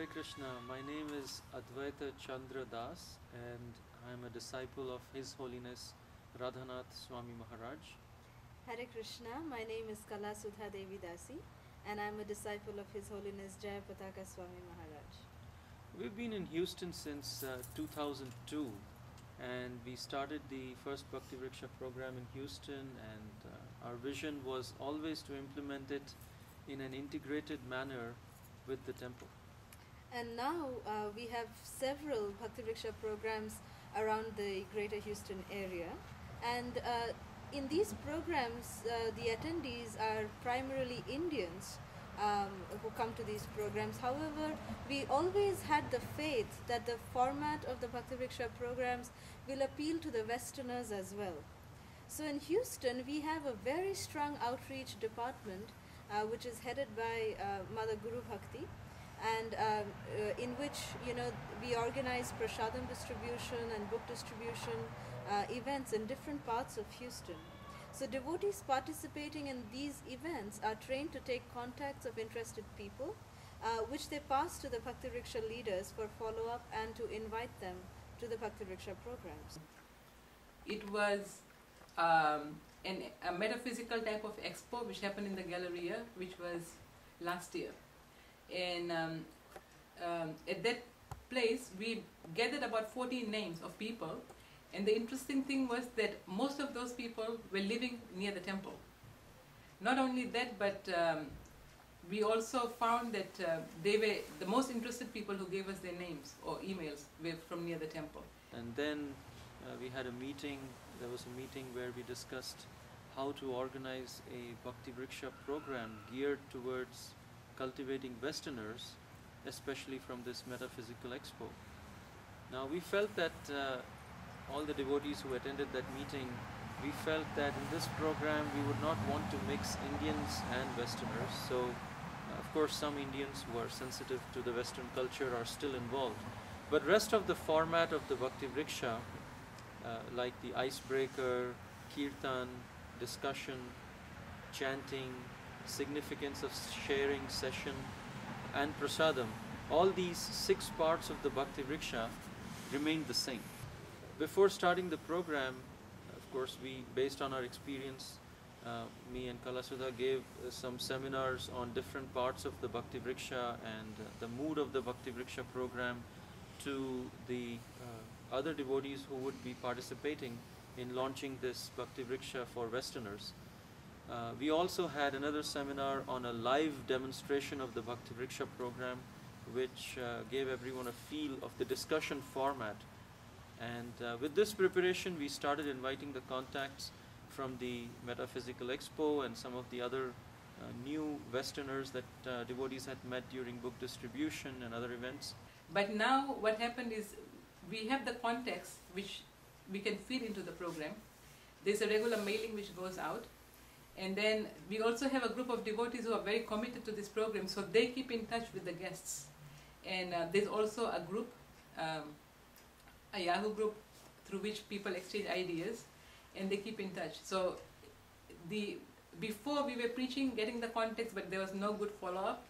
Hare Krishna, my name is Advaita Chandra Das and I am a disciple of His Holiness Radhanath Swami Maharaj. Hare Krishna, my name is Kala Sudha Devi Dasi and I am a disciple of His Holiness Jayapataka Swami Maharaj. We've been in Houston since 2002 and we started the first Bhakti Vriksha program in Houston, and our vision was always to implement it in an integrated manner with the temple. And now we have several Bhakti Vriksha programs around the greater Houston area, and in these programs the attendees are primarily Indians who come to these programs. However, we always had the faith that the format of the Bhakti Vriksha programs will appeal to the Westerners as well. So in Houston we have a very strong outreach department which is headed by Mother Guru Bhakti, and in which we organize prasadam distribution and book distribution events in different parts of Houston. So devotees participating in these events are trained to take contacts of interested people, which they pass to the Bhakti Vriksha leaders for follow-up and to invite them to the Bhakti Vriksha programs. It was a metaphysical type of expo which happened in the Galleria, which was last year. And at that place we gathered about 14 names of people, and the interesting thing was that most of those people were living near the temple. Not only that, but we also found that they were the most interested people who gave us their names or emails were from near the temple. And then we had a meeting. There was a meeting where we discussed how to organize a Bhakti Vriksha program geared towards cultivating Westerners, especially from this metaphysical expo. Now we felt that all the devotees who attended that meeting, we felt that in this program we would not want to mix Indians and Westerners. So of course some Indians who are sensitive to the Western culture are still involved. But rest of the format of the Bhakti Vriksha, like the icebreaker, kirtan, discussion, chanting, significance of sharing session and prasadam, all these 6 parts of the Bhakti Vriksha remained the same. Before starting the program, of course, we, based on our experience, me and Kalasudha gave some seminars on different parts of the Bhakti Vriksha and the mood of the Bhakti Vriksha program to the other devotees who would be participating in launching this Bhakti Vriksha for Westerners. We also had another seminar on a live demonstration of the Bhakti Vriksha program, which gave everyone a feel of the discussion format. And with this preparation, we started inviting the contacts from the Metaphysical Expo and some of the other new Westerners that devotees had met during book distribution and other events. But now what happened is we have the contacts which we can feed into the program. There's a regular mailing which goes out. And then we also have a group of devotees who are very committed to this program, so they keep in touch with the guests. And there's also a group, a Yahoo group, through which people exchange ideas, and they keep in touch. So before we were preaching, getting the context, but there was no good follow-up.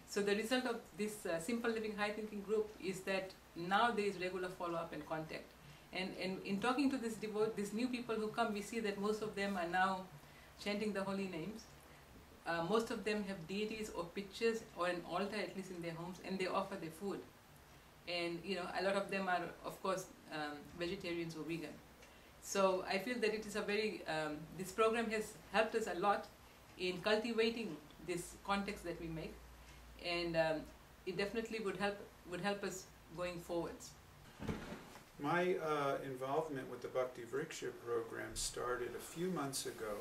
So the result of this Simple Living High Thinking group is that now there is regular follow-up and contact. And in talking to these new people who come, we see that most of them are now chanting the holy names. Most of them have deities or pictures or an altar, at least in their homes, and they offer their food. And a lot of them are, of course, vegetarians or vegan. So I feel that it is a very, this program has helped us a lot in cultivating this context that we make, and it definitely would help us going forwards. My involvement with the Bhakti Vriksha program started a few months ago.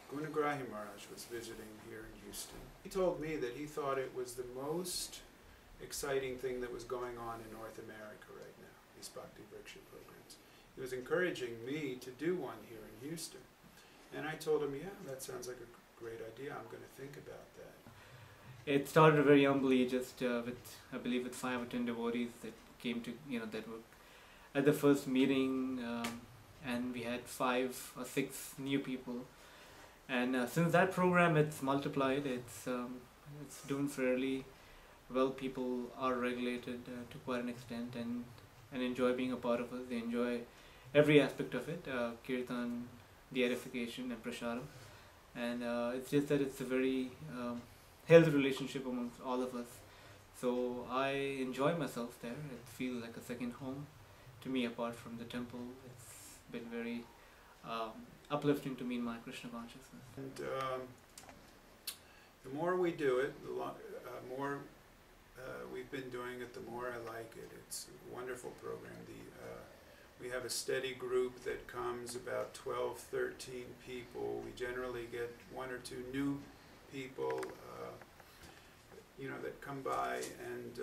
Gunagrahi Maharaj was visiting here in Houston. He told me that he thought it was the most exciting thing that was going on in North America right now, these Bhakti Vriksha programs. He was encouraging me to do one here in Houston. And I told him, yeah, that sounds like a great idea. I'm going to think about that. It started very humbly, just with, I believe, with 5 or 10 devotees that came to, that were at the first meeting, and we had 5 or 6 new people. And since that program, it's multiplied. It's doing fairly well, people are regulated to quite an extent and enjoy being a part of it. They enjoy every aspect of it, kirtan, the edification and prasadam. And it's just that it's a very healthy relationship amongst all of us. So I enjoy myself there. It feels like a second home to me apart from the temple. It's been very uplifting to me in my Krishna consciousness. And the more we do it, the more we've been doing it, the more I like it. It's a wonderful program. We have a steady group that comes, about 12, 13 people. We generally get 1 or 2 new people, that come by. And,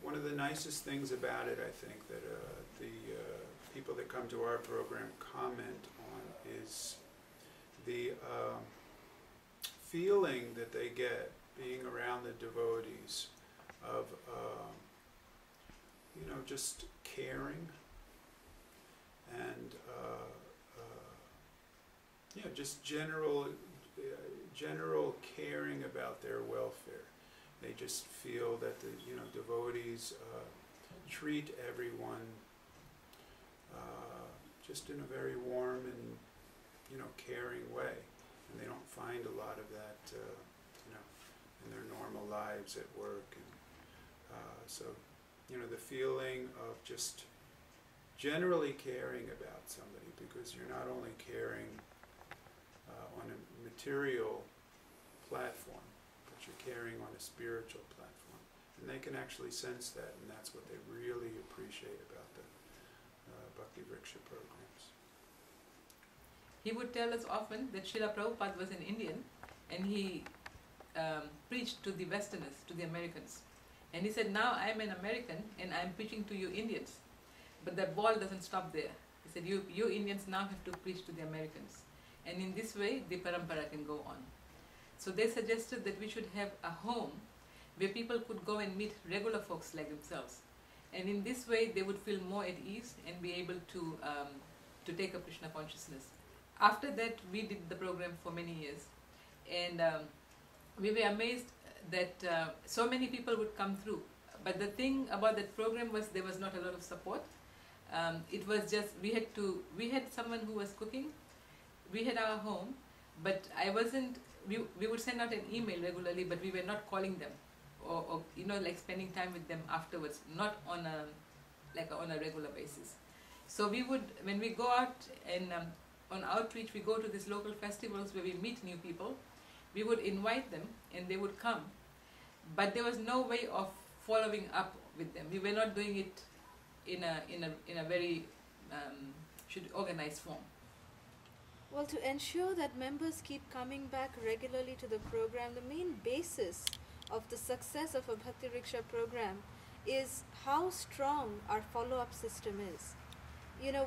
one of the nicest things about it, I think, that the people that come to our program comment on is the feeling that they get being around the devotees of, just caring and, just general caring about their welfare. They just feel that the devotees treat everyone just in a very warm and caring way, and they don't find a lot of that in their normal lives at work. And so the feeling of just generally caring about somebody, because you're not only caring on a material platform, but you're caring on a spiritual platform. And they can actually sense that, and that's what they really appreciate about the Bhakti Vriksha programs. He would tell us often that Srila Prabhupada was an Indian, and he preached to the Westerners, to the Americans. And he said, now I'm an American and I'm preaching to you Indians. But that ball doesn't stop there. He said, you Indians now have to preach to the Americans. And in this way, the parampara can go on. So they suggested that we should have a home where people could go and meet regular folks like themselves. And in this way, they would feel more at ease and be able to take up Krishna consciousness. After that, we did the program for many years. And we were amazed that so many people would come through. But the thing about that program was there was not a lot of support. It was just, we had someone who was cooking, we had our home, but we would send out an email regularly, but we were not calling them or like spending time with them afterwards, not on a regular basis. So we would, when we go out and on outreach, we go to these local festivals where we meet new people. We would invite them and they would come, but there was no way of following up with them. We were not doing it in a very organized form. Well, to ensure that members keep coming back regularly to the program, the main basis of the success of a Bhakti Vriksha program is how strong our follow-up system is.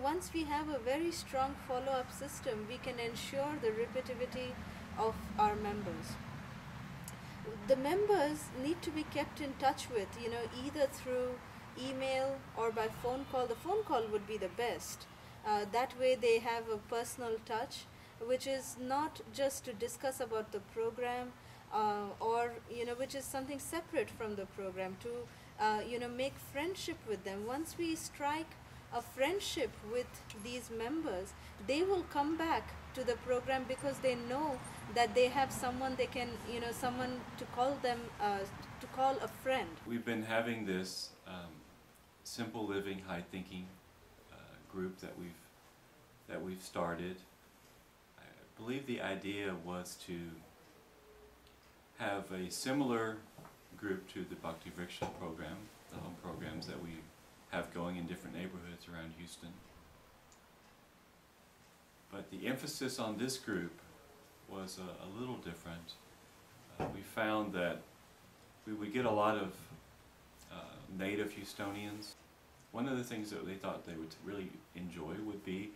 Once we have a very strong follow-up system, we can ensure the repetitivity of our members. The members need to be kept in touch with, either through email or by phone call. The phone call would be the best. That way they have a personal touch, which is not just to discuss about the program or which is something separate from the program, to make friendship with them. Once we strike a friendship with these members, they will come back to the program because they know that they have someone they can, someone to call them, to call a friend. We've been having this simple living, high thinking group that we've started. I believe the idea was to have a similar group to the Bhakti Vriksha program, the home programs that we have going in different neighborhoods around Houston. But the emphasis on this group was a little different. We found that we would get a lot of native Houstonians. One of the things that they thought they would really enjoy would be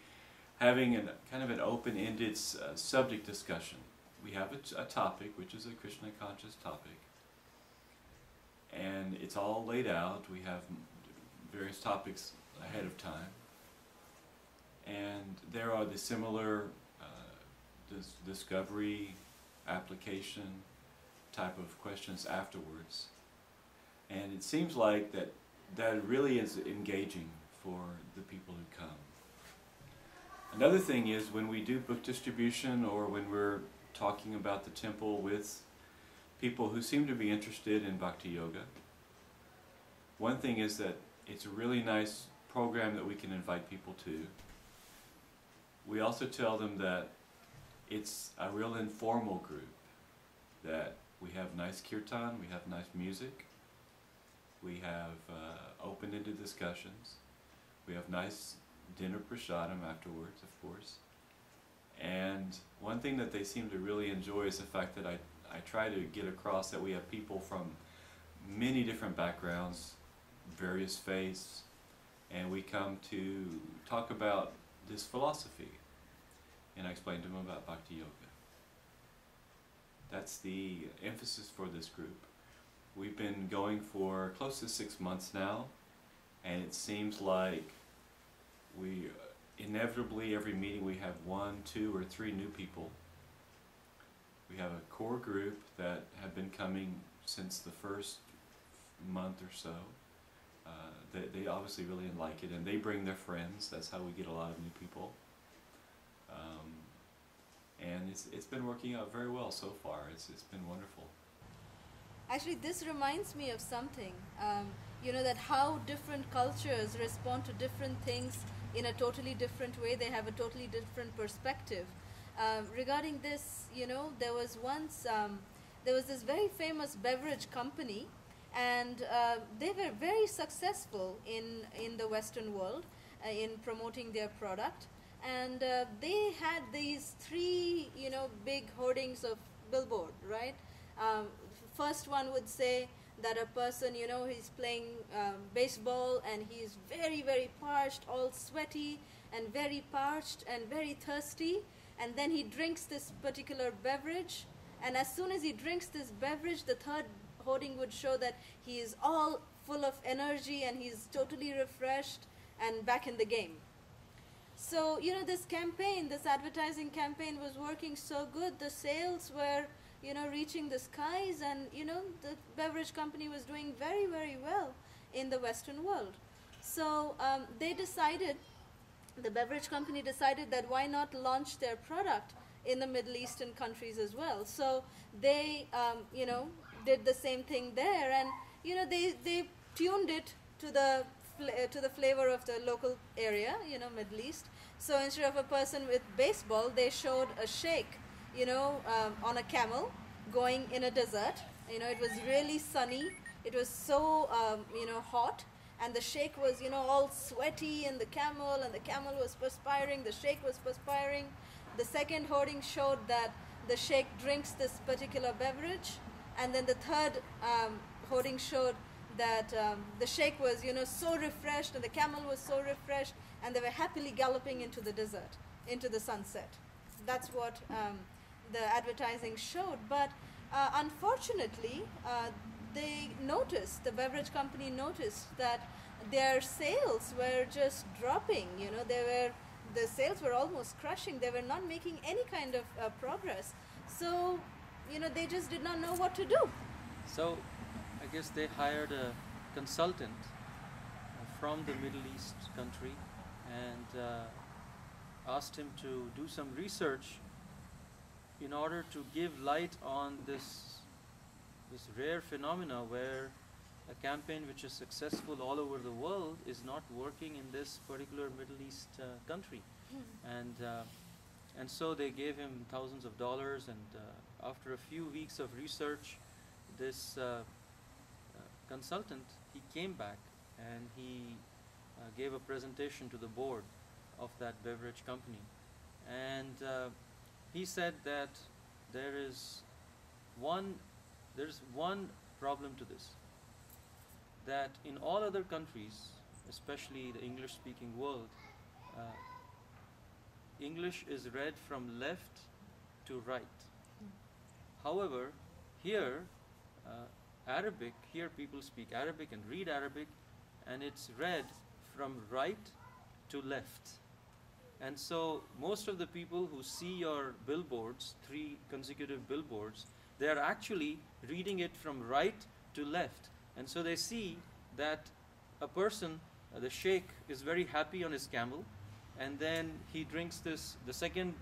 having kind of an open-ended subject discussion. We have a topic, which is a Krishna conscious topic, and it's all laid out. We have various topics ahead of time, and there are the similar discovery, application type of questions afterwards. And it seems like that really is engaging for the people who come. Another thing is when we do book distribution or when we're talking about the temple with people who seem to be interested in Bhakti Yoga, one thing is that it's a really nice program that we can invite people to. We also tell them that it's a real informal group, that we have nice kirtan, we have nice music, we have open-ended discussions, we have nice dinner prasadam afterwards, of course. And one thing that they seem to really enjoy is the fact that I try to get across that we have people from many different backgrounds, various faiths, and we come to talk about this philosophy. And I explain to them about Bhakti Yoga. That's the emphasis for this group. We've been going for close to 6 months now, and it seems like we inevitably every meeting we have 1, 2, or 3 new people. We have a core group that have been coming since the first month or so. They obviously really like it, and they bring their friends. That's how we get a lot of new people. And it's been working out very well so far. It's been wonderful. Actually, this reminds me of something. You know, that how different cultures respond to different things in a totally different way. They have a totally different perspective. Regarding this, you know, there was this very famous beverage company, and they were very successful in the Western world in promoting their product. And they had these 3, you know, big hoardings of billboard, right? First one would say that a person, you know, he's playing baseball and he's very, very parched, all sweaty and very parched and very thirsty, and then he drinks this particular beverage, and as soon as he drinks this beverage, the third hoarding would show that he is all full of energy and he's totally refreshed and back in the game. So, you know, this campaign, this advertising campaign was working so good. The sales were, you know, reaching the skies, and, you know, the beverage company was doing very, very well in the Western world. So the beverage company decided that why not launch their product in the Middle Eastern countries as well. So they, you know, did the same thing there, and, you know, they tuned it to the flavor of the local area, you know, Middle East. So instead of a person with baseball, they showed a sheikh, you know, on a camel going in a desert. You know, it was really sunny. It was so, you know, hot. And the sheikh was, you know, all sweaty in the camel, and the camel was perspiring. The sheikh was perspiring. The second hoarding showed that the sheikh drinks this particular beverage. And then the third hoarding showed that the sheikh was, you know, so refreshed, and the camel was so refreshed, and they were happily galloping into the desert, into the sunset. That's what the advertising showed. But unfortunately, the beverage company noticed that their sales were just dropping. You know, the sales were almost crushing. They were not making any kind of progress. So, you know, they just did not know what to do. So I guess they hired a consultant from the Middle East country and asked him to do some research in order to give light on this rare phenomena where a campaign which is successful all over the world is not working in this particular Middle East country. And so they gave him thousands of dollars, and after a few weeks of research, this consultant, he came back and he gave a presentation to the board of that beverage company, and he said that there's one problem to this, that in all other countries, especially the English-speaking world, English is read from left to right. However, here Arabic, here people speak Arabic and read Arabic, and it's read from right to left. And so most of the people who see your billboards, 3 consecutive billboards, they are actually reading it from right to left. And so they see that a person, the sheikh, is very happy on his camel, and then he drinks this. The second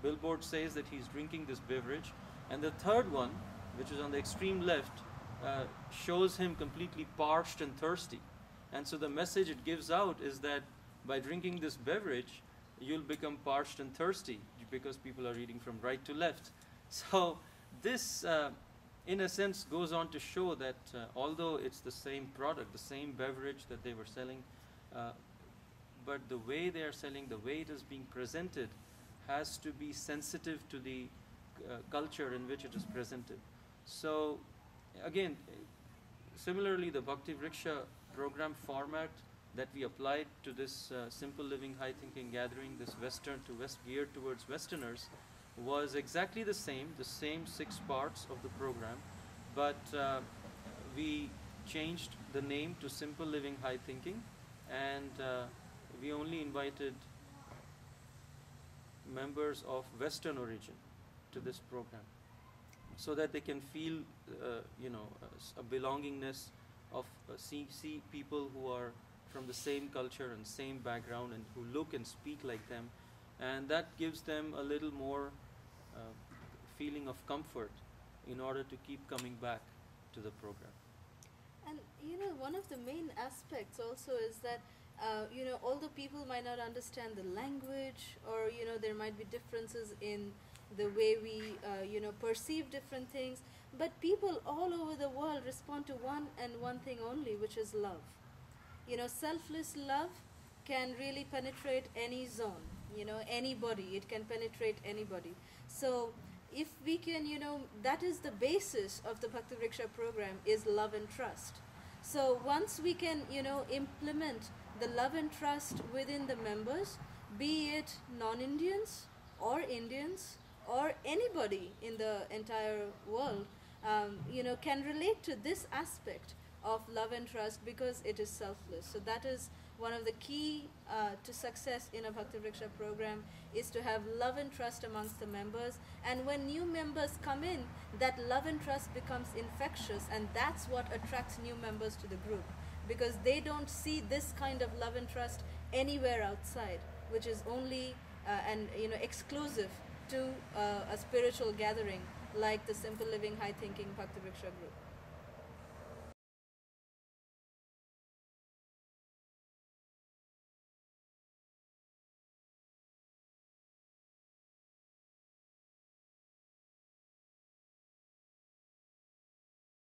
billboard says that he's drinking this beverage, and the third one, which is on the extreme left, shows him completely parched and thirsty. And so the message it gives out is that by drinking this beverage, you'll become parched and thirsty, because people are reading from right to left. So this, in a sense, goes on to show that although it's the same product, the same beverage that they were selling, but the way they are selling, the way it is being presented, has to be sensitive to the culture in which it is presented. So again, similarly, the Bhakti Vriksha program format that we applied to this Simple Living High Thinking gathering, this Western to West, geared towards Westerners, was exactly the same 6 parts of the program, but we changed the name to Simple Living High Thinking, and we only invited members of Western origin to this program, so that they can feel, a belongingness of see people who are from the same culture and same background and who look and speak like them, and that gives them a little more feeling of comfort in order to keep coming back to the program. And one of the main aspects also is that although people might not understand the language, or there might be differences in the way we perceive different things, but people all over the world respond to one thing only, which is love. Selfless love can really penetrate any zone, anybody. It can penetrate anybody. So if we can, that is the basis of the Bhakti Vriksha program, is love and trust. So once we can, implement the love and trust within the members, be it non-Indians or Indians or anybody in the entire world, can relate to this aspect of love and trust, because it is selfless. So that is one of the key to success in a Bhakti Vriksha program, is to have love and trust amongst the members. And when new members come in, that love and trust becomes infectious, and that's what attracts new members to the group, because they don't see this kind of love and trust anywhere outside, which is only exclusive to a spiritual gathering like the Simple Living High Thinking Bhakti Vriksha group.